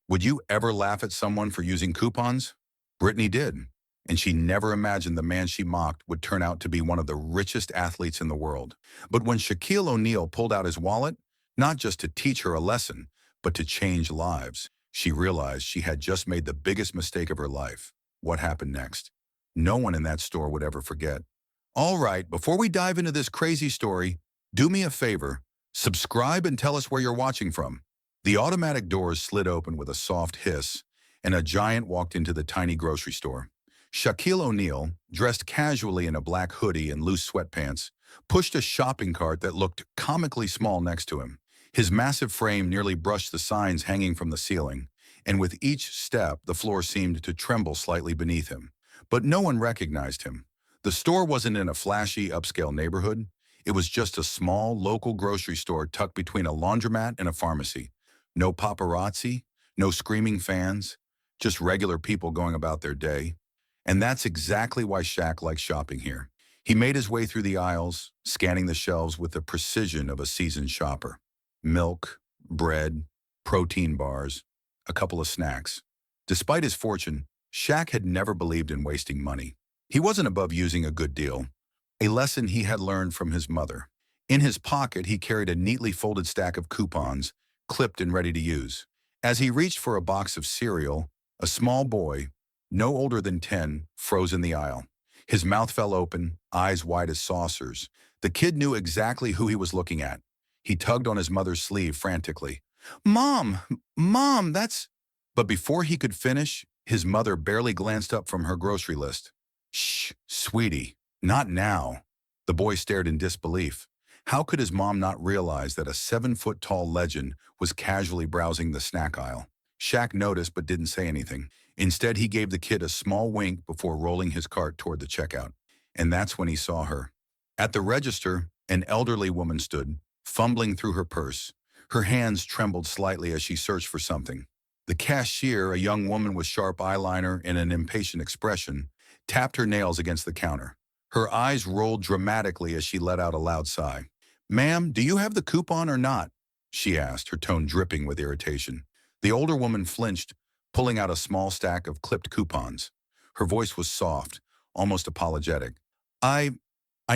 Would you ever laugh at someone for using coupons? Brittany did, and she never imagined the man she mocked would turn out to be one of the richest athletes in the world. But when Shaquille O'Neal pulled out his wallet, not just to teach her a lesson, but to change lives, she realized she had just made the biggest mistake of her life. What happened next? No one in that store would ever forget. All right, before we dive into this crazy story, do me a favor, subscribe and tell us where you're watching from. The automatic doors slid open with a soft hiss, and a giant walked into the tiny grocery store. Shaquille O'Neal, dressed casually in a black hoodie and loose sweatpants, pushed a shopping cart that looked comically small next to him. His massive frame nearly brushed the signs hanging from the ceiling, and with each step, the floor seemed to tremble slightly beneath him. But no one recognized him. The store wasn't in a flashy, upscale neighborhood. It was just a small, local grocery store tucked between a laundromat and a pharmacy. No paparazzi, no screaming fans, just regular people going about their day. And that's exactly why Shaq likes shopping here. He made his way through the aisles, scanning the shelves with the precision of a seasoned shopper. Milk, bread, protein bars, a couple of snacks. Despite his fortune, Shaq had never believed in wasting money. He wasn't above using a good deal, a lesson he had learned from his mother. In his pocket, he carried a neatly folded stack of coupons, clipped and ready to use. As he reached for a box of cereal, a small boy, no older than 10, froze in the aisle. His mouth fell open, eyes wide as saucers. The kid knew exactly who he was looking at. He tugged on his mother's sleeve frantically. "Mom! Mom, that's—" But before he could finish, his mother barely glanced up from her grocery list. "Shh, sweetie, not now." The boy stared in disbelief. How could his mom not realize that a 7-foot-tall legend was casually browsing the snack aisle? Shaq noticed but didn't say anything. Instead, he gave the kid a small wink before rolling his cart toward the checkout. And that's when he saw her. At the register, an elderly woman stood, fumbling through her purse. Her hands trembled slightly as she searched for something. The cashier, a young woman with sharp eyeliner and an impatient expression, tapped her nails against the counter. Her eyes rolled dramatically as she let out a loud sigh. "Ma'am, do you have the coupon or not?" she asked, her tone dripping with irritation. The older woman flinched, pulling out a small stack of clipped coupons. Her voice was soft, almost apologetic. I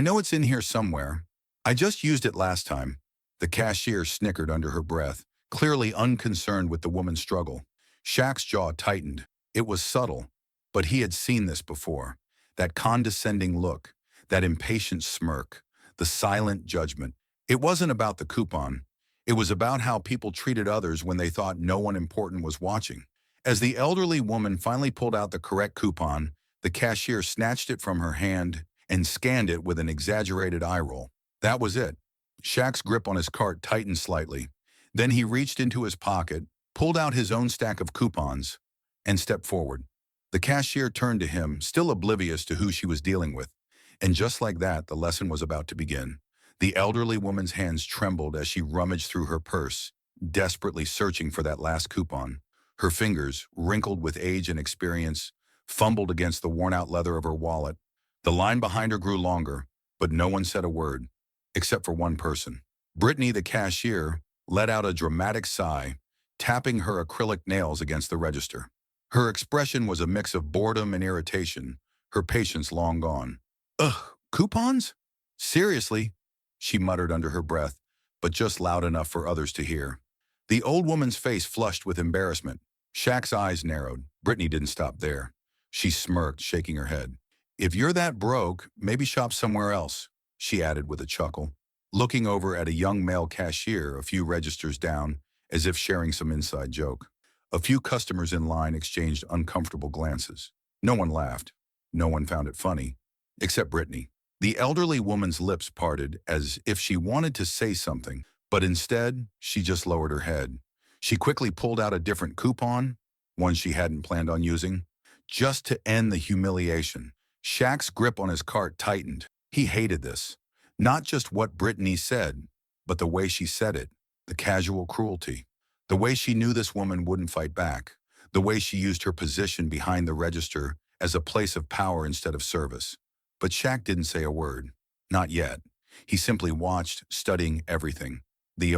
know it's in here somewhere. I just used it last time." The cashier snickered under her breath, clearly unconcerned with the woman's struggle. Shaq's jaw tightened. It was subtle, but he had seen this before. That condescending look, that impatient smirk, the silent judgment. It wasn't about the coupon. It was about how people treated others when they thought no one important was watching. As the elderly woman finally pulled out the correct coupon, the cashier snatched it from her hand and scanned it with an exaggerated eye roll. That was it. Shaq's grip on his cart tightened slightly. Then he reached into his pocket, pulled out his own stack of coupons, and stepped forward. The cashier turned to him, still oblivious to who she was dealing with. And just like that, the lesson was about to begin. The elderly woman's hands trembled as she rummaged through her purse, desperately searching for that last coupon. Her fingers, wrinkled with age and experience, fumbled against the worn-out leather of her wallet. The line behind her grew longer, but no one said a word, except for one person. Brittany, the cashier, let out a dramatic sigh, tapping her acrylic nails against the register. Her expression was a mix of boredom and irritation, her patience long gone. "Ugh, coupons? Seriously?" she muttered under her breath, but just loud enough for others to hear. The old woman's face flushed with embarrassment. Shaq's eyes narrowed. Brittany didn't stop there. She smirked, shaking her head. "If you're that broke, maybe shop somewhere else," she added with a chuckle, looking over at a young male cashier a few registers down, as if sharing some inside joke. A few customers in line exchanged uncomfortable glances. No one laughed. No one found it funny, except Brittany. The elderly woman's lips parted as if she wanted to say something, but instead, she just lowered her head. She quickly pulled out a different coupon, one she hadn't planned on using, just to end the humiliation. Shaq's grip on his cart tightened. He hated this. Not just what Brittany said, but the way she said it, the casual cruelty. The way she knew this woman wouldn't fight back. The way she used her position behind the register as a place of power instead of service. But Shaq didn't say a word. Not yet. He simply watched, studying everything. The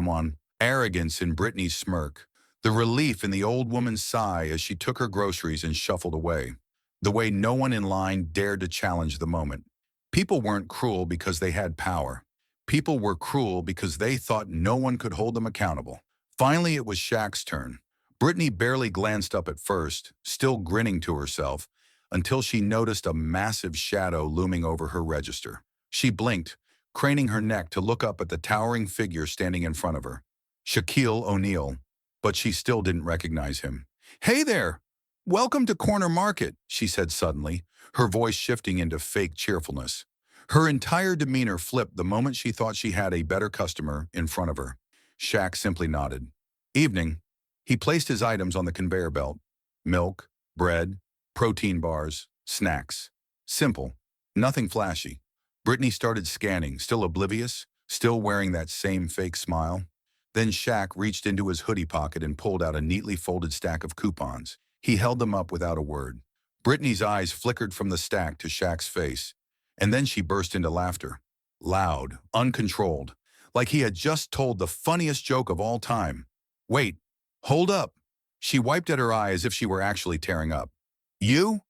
arrogance in Brittany's smirk, The relief in the old woman's sigh as she took her groceries and shuffled away. The way no one in line dared to challenge the moment. People weren't cruel because they had power. People were cruel because they thought no one could hold them accountable. Finally, it was Shaq's turn. Brittany barely glanced up at first, still grinning to herself, until she noticed a massive shadow looming over her register. She blinked, craning her neck to look up at the towering figure standing in front of her. Shaquille O'Neal, but she still didn't recognize him. "Hey there! Welcome to Corner Market," she said suddenly, her voice shifting into fake cheerfulness. Her entire demeanor flipped the moment she thought she had a better customer in front of her. Shaq simply nodded. "Evening." He placed his items on the conveyor belt. Milk, bread, protein bars, snacks. Simple. Nothing flashy. Brittany started scanning, still oblivious, still wearing that same fake smile. Then Shaq reached into his hoodie pocket and pulled out a neatly folded stack of coupons. He held them up without a word. Brittany's eyes flickered from the stack to Shaq's face, and then she burst into laughter. Loud, uncontrolled, like he had just told the funniest joke of all time. "Wait, hold up." She wiped at her eye as if she were actually tearing up. "You?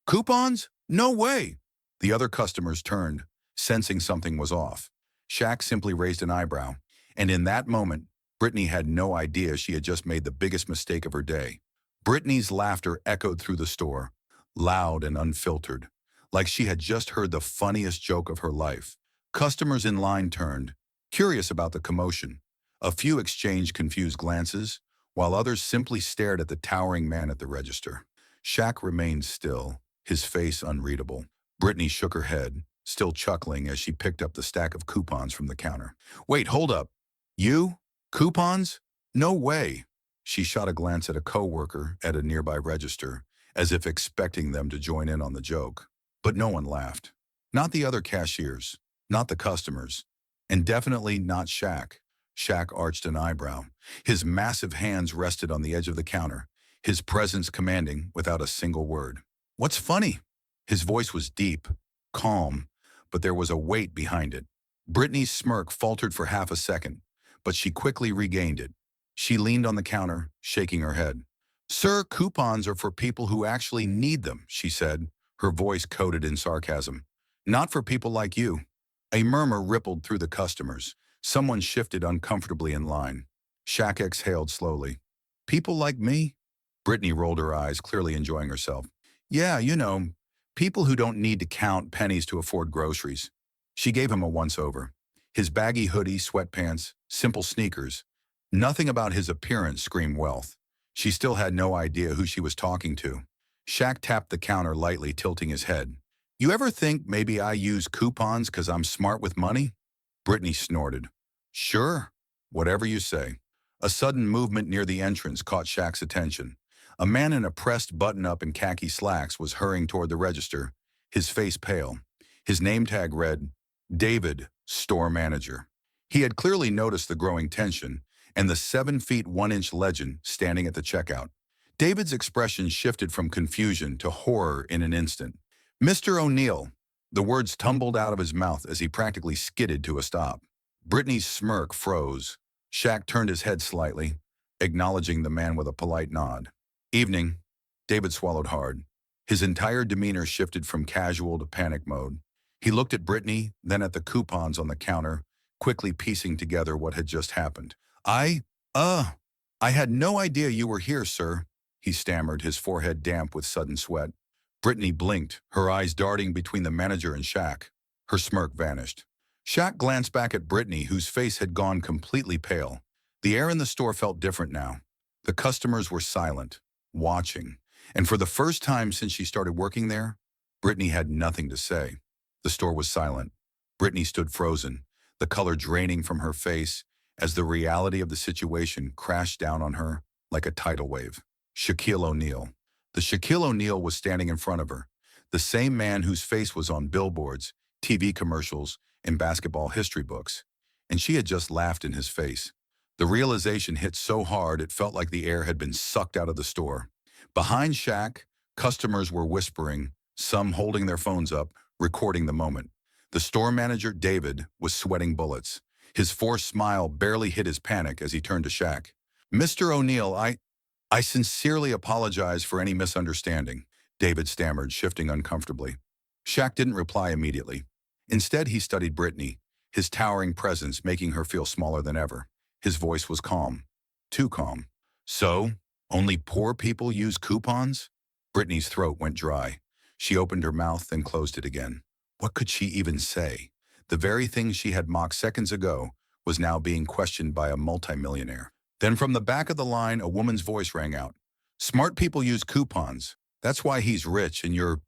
Coupons? No way!" The other customers turned, sensing something was off. Shaq simply raised an eyebrow, and in that moment, Brittany had no idea she had just made the biggest mistake of her day. Brittany's laughter echoed through the store, loud and unfiltered, like she had just heard the funniest joke of her life. Customers in line turned, curious about the commotion. A few exchanged confused glances, while others simply stared at the towering man at the register. Shaq remained still, his face unreadable. Brittany shook her head, still chuckling as she picked up the stack of coupons from the counter. "Wait, hold up. You? Coupons? No way." She shot a glance at a coworker at a nearby register, as if expecting them to join in on the joke. But no one laughed. Not the other cashiers, not the customers, and definitely not Shaq. Shaq arched an eyebrow. His massive hands rested on the edge of the counter, his presence commanding without a single word. "What's funny?" His voice was deep, calm, but there was a weight behind it. Brittany's smirk faltered for half a second, but she quickly regained it. She leaned on the counter, shaking her head. "Sir, coupons are for people who actually need them," she said, her voice coated in sarcasm. "Not for people like you." A murmur rippled through the customers. Someone shifted uncomfortably in line. Shaq exhaled slowly. "People like me?" Brittany rolled her eyes, clearly enjoying herself. "Yeah, people who don't need to count pennies to afford groceries." She gave him a once-over. His baggy hoodie, sweatpants, simple sneakers. Nothing about his appearance screamed wealth. She still had no idea who she was talking to. Shaq tapped the counter lightly, tilting his head. "You ever think maybe I use coupons because I'm smart with money?" Brittany snorted. "Sure, whatever you say." A sudden movement near the entrance caught Shaq's attention. A man in a pressed button-up and khaki slacks was hurrying toward the register, his face pale. His name tag read, David, store manager. He had clearly noticed the growing tension and the 7 feet 1 inch legend standing at the checkout. David's expression shifted from confusion to horror in an instant. "Mr. O'Neal." The words tumbled out of his mouth as he practically skidded to a stop. Brittany's smirk froze. Shaq turned his head slightly, acknowledging the man with a polite nod. "Evening." David swallowed hard. His entire demeanor shifted from casual to panic mode. He looked at Brittany, then at the coupons on the counter, quickly piecing together what had just happened. I had no idea you were here, sir," he stammered, his forehead damp with sudden sweat. Brittany blinked, her eyes darting between the manager and Shaq. Her smirk vanished. Shaq glanced back at Brittany, whose face had gone completely pale. The air in the store felt different now. The customers were silent, watching, and for the first time since she started working there, Brittany had nothing to say. The store was silent. Brittany stood frozen, the color draining from her face as the reality of the situation crashed down on her like a tidal wave. Shaquille O'Neal. The Shaquille O'Neal was standing in front of her, the same man whose face was on billboards, TV commercials, and basketball history books. And she had just laughed in his face. The realization hit so hard it felt like the air had been sucked out of the store. Behind Shaq, customers were whispering, some holding their phones up, recording the moment. The store manager, David, was sweating bullets. His forced smile barely hid his panic as he turned to Shaq. "Mr. O'Neal, I sincerely apologize for any misunderstanding, David stammered, shifting uncomfortably. Shaq didn't reply immediately. Instead, he studied Brittany, his towering presence making her feel smaller than ever. His voice was calm. Too calm. So, only poor people use coupons? Brittany's throat went dry. She opened her mouth and closed it again. What could she even say? The very thing she had mocked seconds ago was now being questioned by a multimillionaire. Then from the back of the line, a woman's voice rang out. Smart people use coupons. That's why he's rich and you're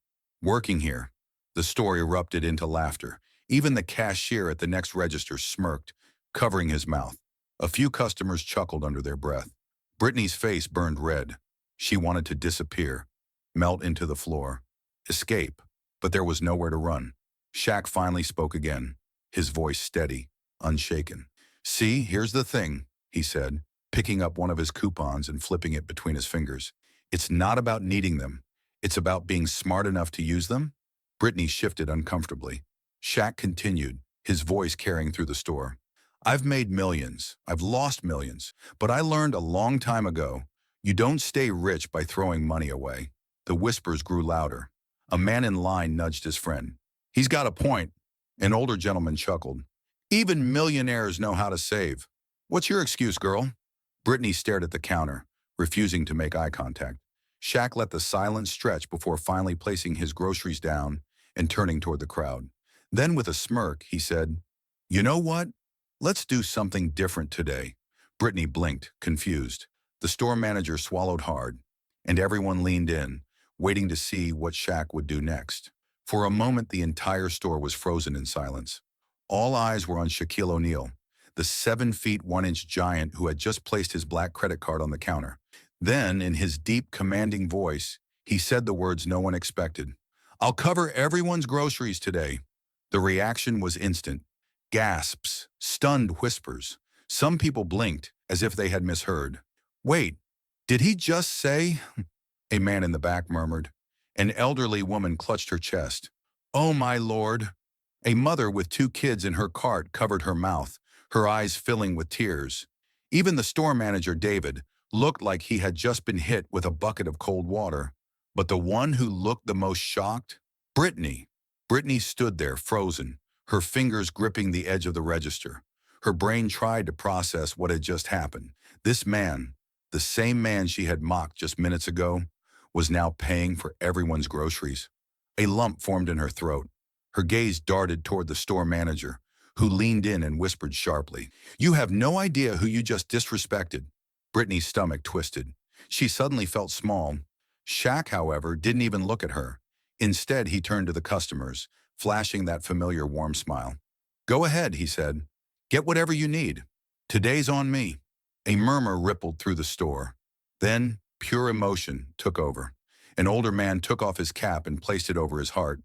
working here. The store erupted into laughter. Even the cashier at the next register smirked, covering his mouth. A few customers chuckled under their breath. Brittany's face burned red. She wanted to disappear, melt into the floor, escape, but there was nowhere to run. Shaq finally spoke again, his voice steady, unshaken. See, here's the thing, he said, picking up one of his coupons and flipping it between his fingers. It's not about needing them. It's about being smart enough to use them. Brittany shifted uncomfortably. Shaq continued, his voice carrying through the store. I've made millions. I've lost millions. But I learned a long time ago, you don't stay rich by throwing money away. The whispers grew louder. A man in line nudged his friend. He's got a point. An older gentleman chuckled. Even millionaires know how to save. What's your excuse, girl? Brittany stared at the counter, refusing to make eye contact. Shaq let the silence stretch before finally placing his groceries down and turning toward the crowd. Then with a smirk, he said, You know what? Let's do something different today. Brittany blinked, confused. The store manager swallowed hard, and everyone leaned in, waiting to see what Shaq would do next. For a moment, the entire store was frozen in silence. All eyes were on Shaquille O'Neal, the 7 feet 1 inch giant who had just placed his black credit card on the counter. Then, in his deep, commanding voice, he said the words no one expected. I'll cover everyone's groceries today. The reaction was instant. Gasps, stunned whispers. Some people blinked, as if they had misheard. Wait, did he just say? A man in the back murmured. An elderly woman clutched her chest. Oh my lord. A mother with 2 kids in her cart covered her mouth, her eyes filling with tears. Even the store manager, David, looked like he had just been hit with a bucket of cold water. But the one who looked the most shocked? Brittany. Brittany stood there, frozen, her fingers gripping the edge of the register. Her brain tried to process what had just happened. This man, the same man she had mocked just minutes ago, was now paying for everyone's groceries. A lump formed in her throat. Her gaze darted toward the store manager, who leaned in and whispered sharply, You have no idea who you just disrespected. Brittany's stomach twisted. She suddenly felt small. Shaq, however, didn't even look at her. Instead, he turned to the customers, flashing that familiar warm smile. Go ahead, he said. Get whatever you need. Today's on me. A murmur rippled through the store. Then, pure emotion took over. An older man took off his cap and placed it over his heart.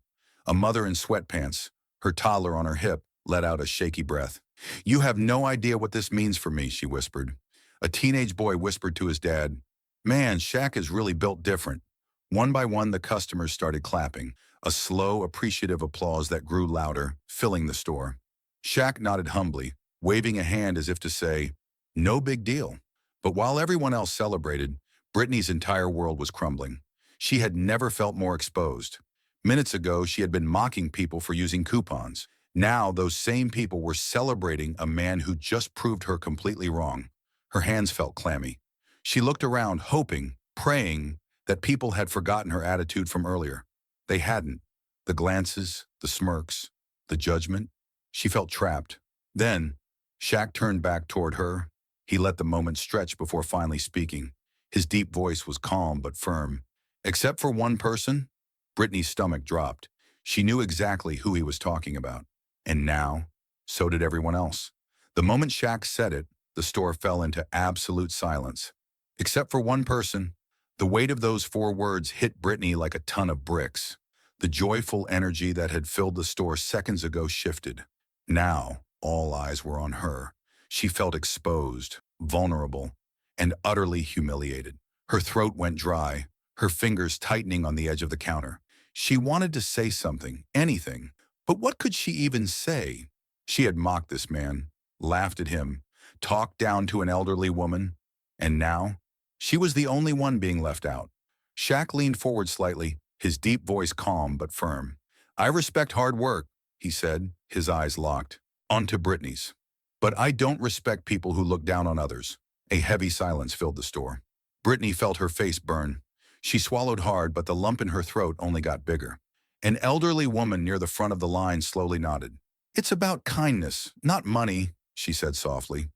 A mother in sweatpants, her toddler on her hip, let out a shaky breath. You have no idea what this means for me, she whispered. A teenage boy whispered to his dad, Man, Shaq is really built different. One by one, the customers started clapping, a slow, appreciative applause that grew louder, filling the store. Shaq nodded humbly, waving a hand as if to say, No big deal. But while everyone else celebrated, Brittany's entire world was crumbling. She had never felt more exposed. Minutes ago, she had been mocking people for using coupons. Now, those same people were celebrating a man who just proved her completely wrong. Her hands felt clammy. She looked around, hoping, praying, that people had forgotten her attitude from earlier. They hadn't. The glances, the smirks, the judgment. She felt trapped. Then, Shaq turned back toward her. He let the moment stretch before finally speaking. His deep voice was calm but firm. Except for one person? Brittany's stomach dropped. She knew exactly who he was talking about. And now, so did everyone else. The moment Shaq said it, the store fell into absolute silence. Except for one person, the weight of those 4 words hit Brittany like a ton of bricks. The joyful energy that had filled the store seconds ago shifted. Now, all eyes were on her. She felt exposed, vulnerable, and utterly humiliated. Her throat went dry, her fingers tightening on the edge of the counter. She wanted to say something, anything, but what could she even say? She had mocked this man, laughed at him, talked down to an elderly woman, and now She was the only one being left out. Shaq leaned forward slightly, his deep voice calm but firm. I respect hard work, he said, his eyes locked. Onto Brittany's. But I don't respect people who look down on others. A heavy silence filled the store. Brittany felt her face burn. She swallowed hard, but the lump in her throat only got bigger. An elderly woman near the front of the line slowly nodded. It's about kindness, not money, she said softly.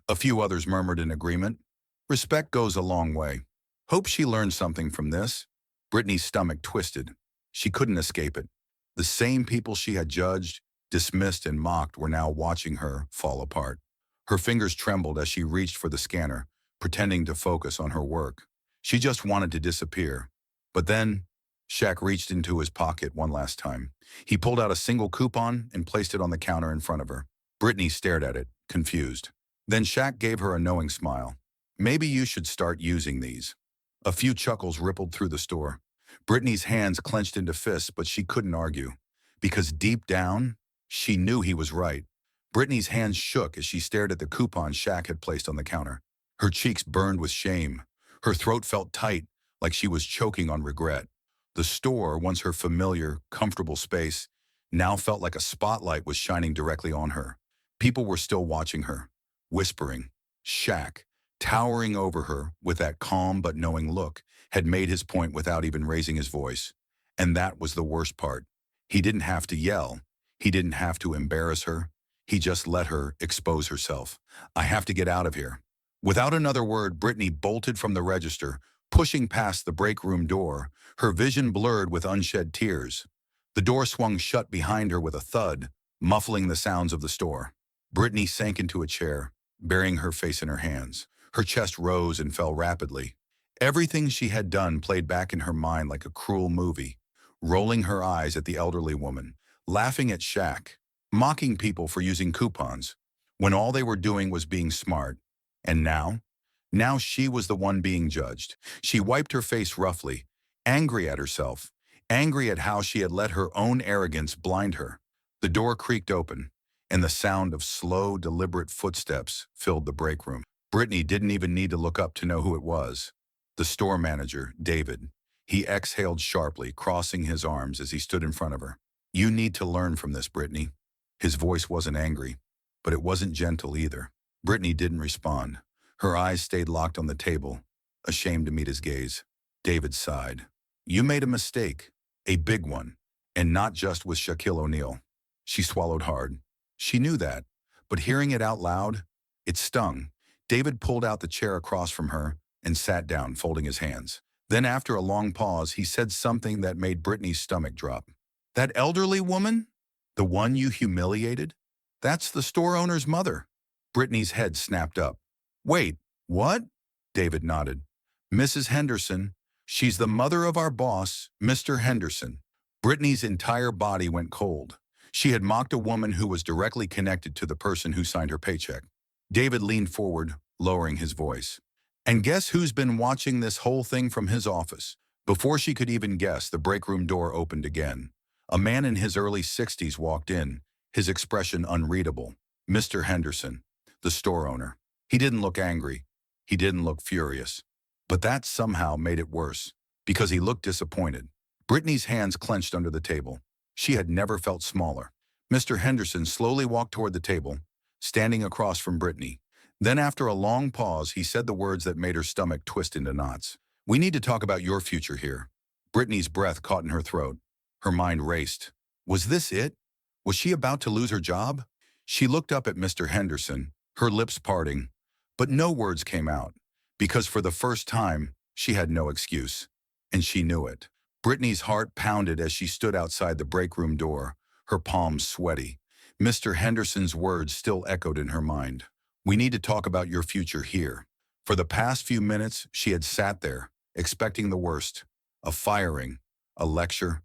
A few others murmured in agreement. Respect goes a long way. Hope she learned something from this. Brittany's stomach twisted. She couldn't escape it. The same people she had judged, dismissed, and mocked were now watching her fall apart. Her fingers trembled as she reached for the scanner, pretending to focus on her work. She just wanted to disappear. But then, Shaq reached into his pocket one last time. He pulled out a single coupon and placed it on the counter in front of her. Brittany stared at it, confused. Then Shaq gave her a knowing smile. Maybe you should start using these. A few chuckles rippled through the store. Brittany's hands clenched into fists, but she couldn't argue. Because deep down, she knew he was right. Brittany's hands shook as she stared at the coupon Shaq had placed on the counter. Her cheeks burned with shame. Her throat felt tight, like she was choking on regret. The store, once her familiar, comfortable space, now felt like a spotlight was shining directly on her. People were still watching her, whispering. Shaq, towering over her with that calm but knowing look, had made his point without even raising his voice. And that was the worst part. He didn't have to yell. He didn't have to embarrass her. He just let her expose herself. I have to get out of here. Without another word, Brittany bolted from the register, pushing past the break room door, her vision blurred with unshed tears. The door swung shut behind her with a thud, muffling the sounds of the store. Brittany sank into a chair, burying her face in her hands. Her chest rose and fell rapidly. Everything she had done played back in her mind like a cruel movie, rolling her eyes at the elderly woman, laughing at Shaq, mocking people for using coupons, when all they were doing was being smart. And now she was the one being judged. She wiped her face roughly, angry at herself, angry at how she had let her own arrogance blind her. The door creaked open, and the sound of slow, deliberate footsteps filled the break room. Brittany didn't even need to look up to know who it was. The store manager, David. He exhaled sharply, crossing his arms as he stood in front of her. You need to learn from this, Brittany. His voice wasn't angry, but it wasn't gentle either. Brittany didn't respond. Her eyes stayed locked on the table, ashamed to meet his gaze. David sighed. You made a mistake, a big one, and not just with Shaquille O'Neal. She swallowed hard. She knew that, but hearing it out loud, it stung. David pulled out the chair across from her and sat down, folding his hands. Then after a long pause, he said something that made Brittany's stomach drop. That elderly woman? The one you humiliated? That's the store owner's mother. Brittany's head snapped up. Wait, what? David nodded. Mrs. Henderson. She's the mother of our boss, Mr. Henderson. Brittany's entire body went cold. She had mocked a woman who was directly connected to the person who signed her paycheck. David leaned forward, lowering his voice. And guess who's been watching this whole thing from his office? Before she could even guess, the break room door opened again. A man in his early 60s walked in, his expression unreadable. Mr. Henderson, the store owner. He didn't look angry. He didn't look furious. But that somehow made it worse, because he looked disappointed. Brittany's hands clenched under the table. She had never felt smaller. Mr. Henderson slowly walked toward the table, standing across from Brittany. Then after a long pause, he said the words that made her stomach twist into knots. We need to talk about your future here. Brittany's breath caught in her throat. Her mind raced. Was this it? Was she about to lose her job? She looked up at Mr. Henderson, her lips parting, but no words came out, because for the first time, she had no excuse, and she knew it. Brittany's heart pounded as she stood outside the break room door, her palms sweaty. Mr. Henderson's words still echoed in her mind. We need to talk about your future here. For the past few minutes, she had sat there, expecting the worst. A firing, a lecture,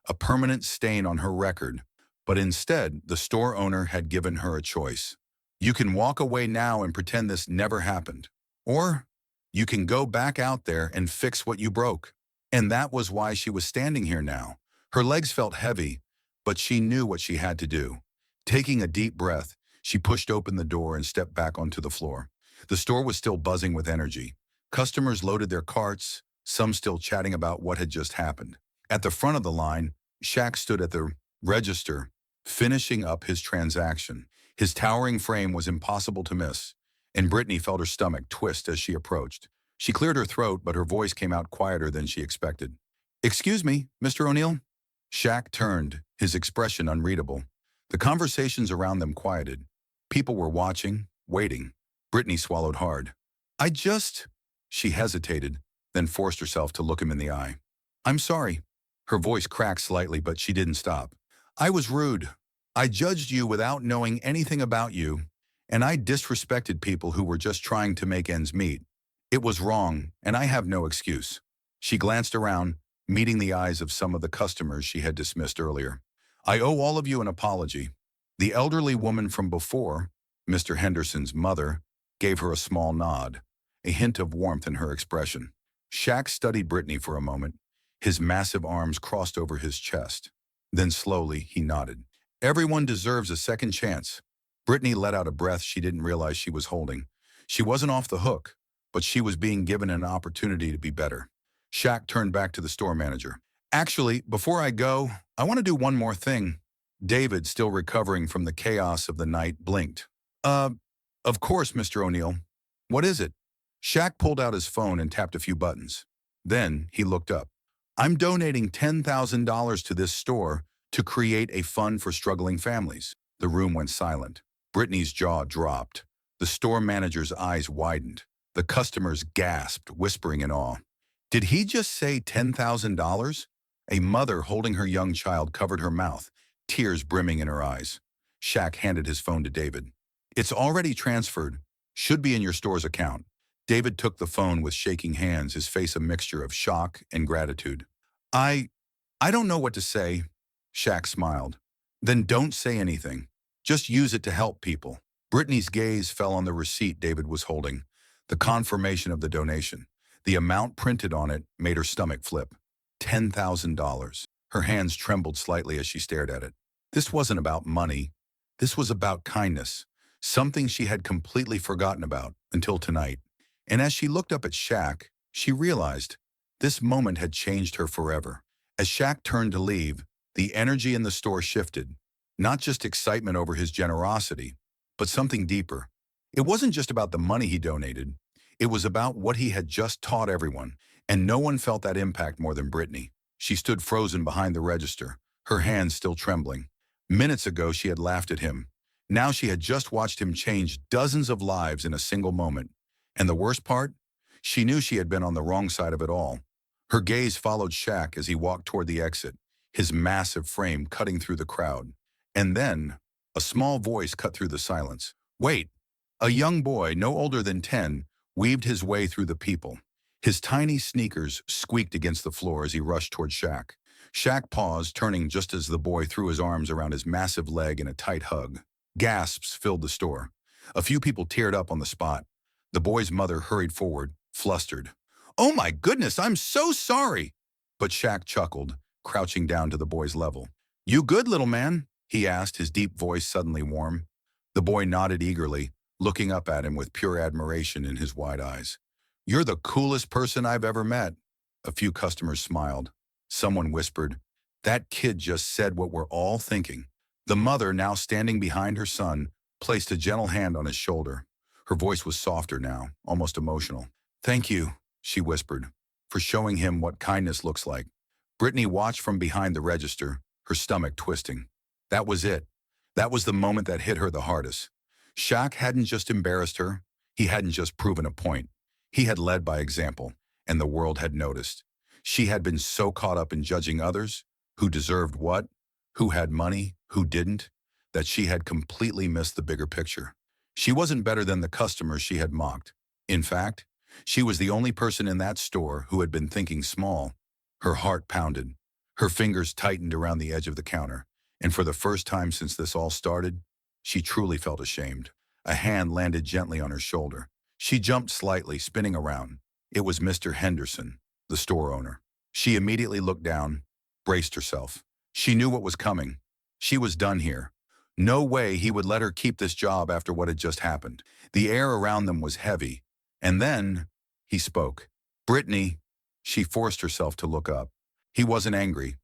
a permanent stain on her record. But instead, the store owner had given her a choice. You can walk away now and pretend this never happened. Or you can go back out there and fix what you broke. And that was why she was standing here now. Her legs felt heavy, but she knew what she had to do. Taking a deep breath, she pushed open the door and stepped back onto the floor. The store was still buzzing with energy. Customers loaded their carts, some still chatting about what had just happened. At the front of the line, Shaq stood at the register, finishing up his transaction. His towering frame was impossible to miss, and Brittany felt her stomach twist as she approached. She cleared her throat, but her voice came out quieter than she expected. "Excuse me, Mr. O'Neill?" Shaq turned, his expression unreadable. The conversations around them quieted. People were watching, waiting. Brittany swallowed hard. "I just—" She hesitated, then forced herself to look him in the eye. "I'm sorry." Her voice cracked slightly, but she didn't stop. "I was rude. I judged you without knowing anything about you, and I disrespected people who were just trying to make ends meet. It was wrong, and I have no excuse." She glanced around, meeting the eyes of some of the customers she had dismissed earlier. "I owe all of you an apology." The elderly woman from before, Mr. Henderson's mother, gave her a small nod, a hint of warmth in her expression. Shaq studied Brittany for a moment, his massive arms crossed over his chest. Then slowly, he nodded. "Everyone deserves a second chance." Brittany let out a breath she didn't realize she was holding. She wasn't off the hook, but she was being given an opportunity to be better. Shaq turned back to the store manager. "Actually, before I go, I want to do one more thing." David, still recovering from the chaos of the night, blinked. Of course, Mr. O'Neill. What is it?" Shaq pulled out his phone and tapped a few buttons. Then he looked up. "I'm donating $10,000 to this store to create a fund for struggling families." The room went silent. Brittany's jaw dropped. The store manager's eyes widened. The customers gasped, whispering in awe. Did he just say $10,000? A mother holding her young child covered her mouth, tears brimming in her eyes. Shaq handed his phone to David. "It's already transferred. Should be in your store's account." David took the phone with shaking hands, his face a mixture of shock and gratitude. I don't know what to say." Shaq smiled. "Then don't say anything. Just use it to help people." Brittany's gaze fell on the receipt David was holding, the confirmation of the donation. The amount printed on it made her stomach flip. $10,000. Her hands trembled slightly as she stared at it. This wasn't about money. This was about kindness, something she had completely forgotten about until tonight. And as she looked up at Shaq, she realized this moment had changed her forever. As Shaq turned to leave, the energy in the store shifted. Not just excitement over his generosity, but something deeper. It wasn't just about the money he donated. It was about what he had just taught everyone, and no one felt that impact more than Brittany. She stood frozen behind the register, her hands still trembling. Minutes ago, she had laughed at him. Now she had just watched him change dozens of lives in a single moment. And the worst part? She knew she had been on the wrong side of it all. Her gaze followed Shaq as he walked toward the exit, his massive frame cutting through the crowd. And then, a small voice cut through the silence. "Wait!" A young boy, no older than 10, weaved his way through the people. His tiny sneakers squeaked against the floor as he rushed toward Shaq. Shaq paused, turning just as the boy threw his arms around his massive leg in a tight hug. Gasps filled the store. A few people teared up on the spot. The boy's mother hurried forward, flustered. "Oh my goodness, I'm so sorry!" But Shaq chuckled, crouching down to the boy's level. "You good, little man?" he asked, his deep voice suddenly warm. The boy nodded eagerly, looking up at him with pure admiration in his wide eyes. "You're the coolest person I've ever met." A few customers smiled. Someone whispered, "That kid just said what we're all thinking." The mother, now standing behind her son, placed a gentle hand on his shoulder. Her voice was softer now, almost emotional. "Thank you," she whispered, "for showing him what kindness looks like." Brittany watched from behind the register, her stomach twisting. That was it. That was the moment that hit her the hardest. Shaq hadn't just embarrassed her. He hadn't just proven a point. He had led by example, and the world had noticed. She had been so caught up in judging others, who deserved what, who had money, who didn't, that she had completely missed the bigger picture. She wasn't better than the customers she had mocked. In fact, she was the only person in that store who had been thinking small. Her heart pounded. Her fingers tightened around the edge of the counter. And for the first time since this all started, she truly felt ashamed. A hand landed gently on her shoulder. She jumped slightly, spinning around. It was Mr. Henderson, the store owner. She immediately looked down, braced herself. She knew what was coming. She was done here. No way he would let her keep this job after what had just happened. The air around them was heavy. And then he spoke. Brittany, she forced herself to look up. He wasn't angry,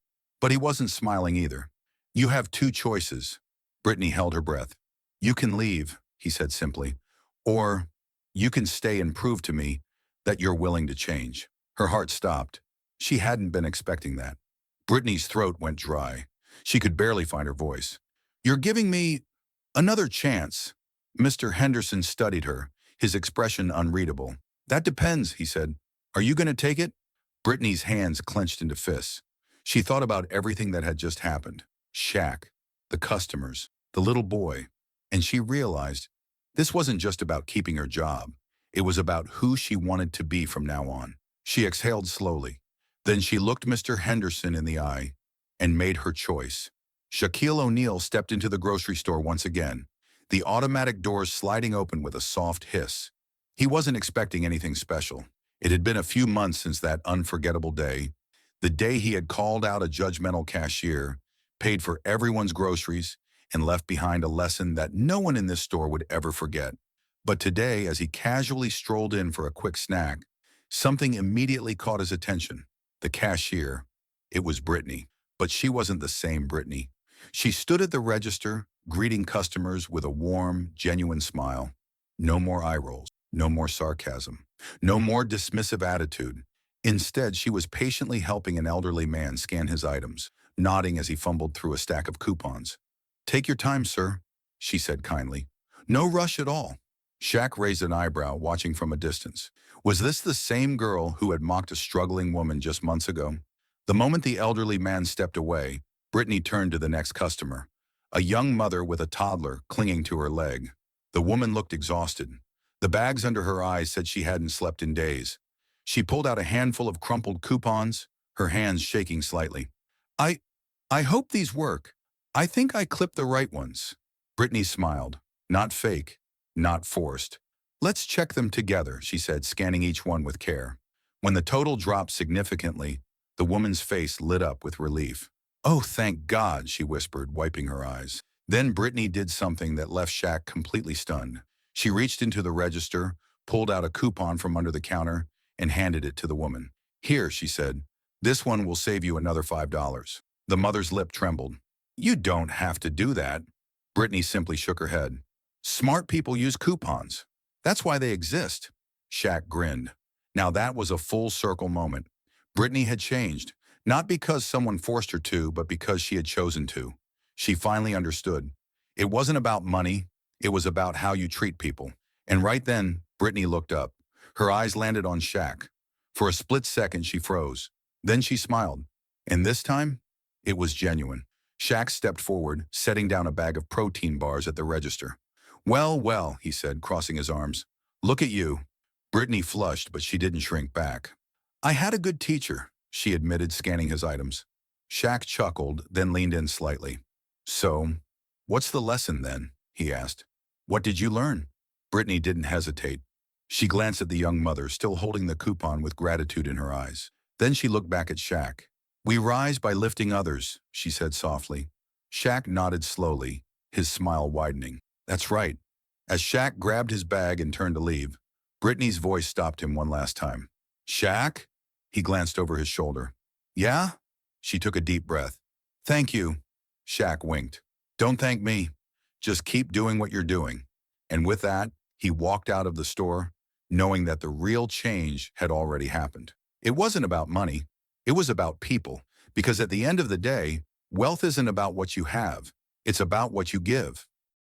but he wasn't smiling either. You have two choices. Brittany held her breath. You can leave, he said simply, or you can stay and prove to me that you're willing to change. Her heart stopped. She hadn't been expecting that. Brittany's throat went dry. She could barely find her voice. You're giving me another chance. Mr. Henderson studied her, his expression unreadable. That depends, he said. Are you going to take it? Brittany's hands clenched into fists. She thought about everything that had just happened. Shaq, the customers, the little boy. And she realized this wasn't just about keeping her job. It was about who she wanted to be from now on. She exhaled slowly. Then she looked Mr. Henderson in the eye and made her choice. Shaquille O'Neal stepped into the grocery store once again, the automatic doors sliding open with a soft hiss. He wasn't expecting anything special. It had been a few months since that unforgettable day, the day he had called out a judgmental cashier, paid for everyone's groceries, and left behind a lesson that no one in this store would ever forget. But today, as he casually strolled in for a quick snack, something immediately caught his attention. The cashier. It was Brittany. But she wasn't the same Brittany. She stood at the register, greeting customers with a warm, genuine smile. No more eye rolls, no more sarcasm, no more dismissive attitude. Instead, she was patiently helping an elderly man scan his items, nodding as he fumbled through a stack of coupons. Take your time, sir, she said kindly. No rush at all. Shaq raised an eyebrow, watching from a distance. Was this the same girl who had mocked a struggling woman just months ago? The moment the elderly man stepped away, Brittany turned to the next customer, a young mother with a toddler clinging to her leg. The woman looked exhausted. The bags under her eyes said she hadn't slept in days. She pulled out a handful of crumpled coupons, her hands shaking slightly. I hope these work. I think I clipped the right ones. Brittany smiled. Not fake, not forced. Let's check them together, she said, scanning each one with care. When the total dropped significantly, the woman's face lit up with relief. Oh, thank God, she whispered, wiping her eyes. Then Brittany did something that left Shaq completely stunned. She reached into the register, pulled out a coupon from under the counter, and handed it to the woman. Here, she said, this one will save you another $5. The mother's lip trembled. You don't have to do that. Brittany simply shook her head. Smart people use coupons. That's why they exist. Shaq grinned. Now that was a full circle moment. Brittany had changed, not because someone forced her to, but because she had chosen to. She finally understood. It wasn't about money, it was about how you treat people. And right then, Brittany looked up. Her eyes landed on Shaq. For a split second, she froze. Then she smiled. And this time, it was genuine. Shaq stepped forward, setting down a bag of protein bars at the register. Well, well, he said, crossing his arms. Look at you. Brittany flushed, but she didn't shrink back. I had a good teacher, she admitted, scanning his items. Shaq chuckled, then leaned in slightly. So, what's the lesson then? He asked. What did you learn? Brittany didn't hesitate. She glanced at the young mother, still holding the coupon with gratitude in her eyes. Then she looked back at Shaq. We rise by lifting others, she said softly. Shaq nodded slowly, his smile widening. That's right. As Shaq grabbed his bag and turned to leave, Brittany's voice stopped him one last time. Shaq? He glanced over his shoulder. Yeah? She took a deep breath. Thank you. Shaq winked. Don't thank me. Just keep doing what you're doing. And with that, he walked out of the store, knowing that the real change had already happened. It wasn't about money. It was about people. Because at the end of the day, wealth isn't about what you have. It's about what you give.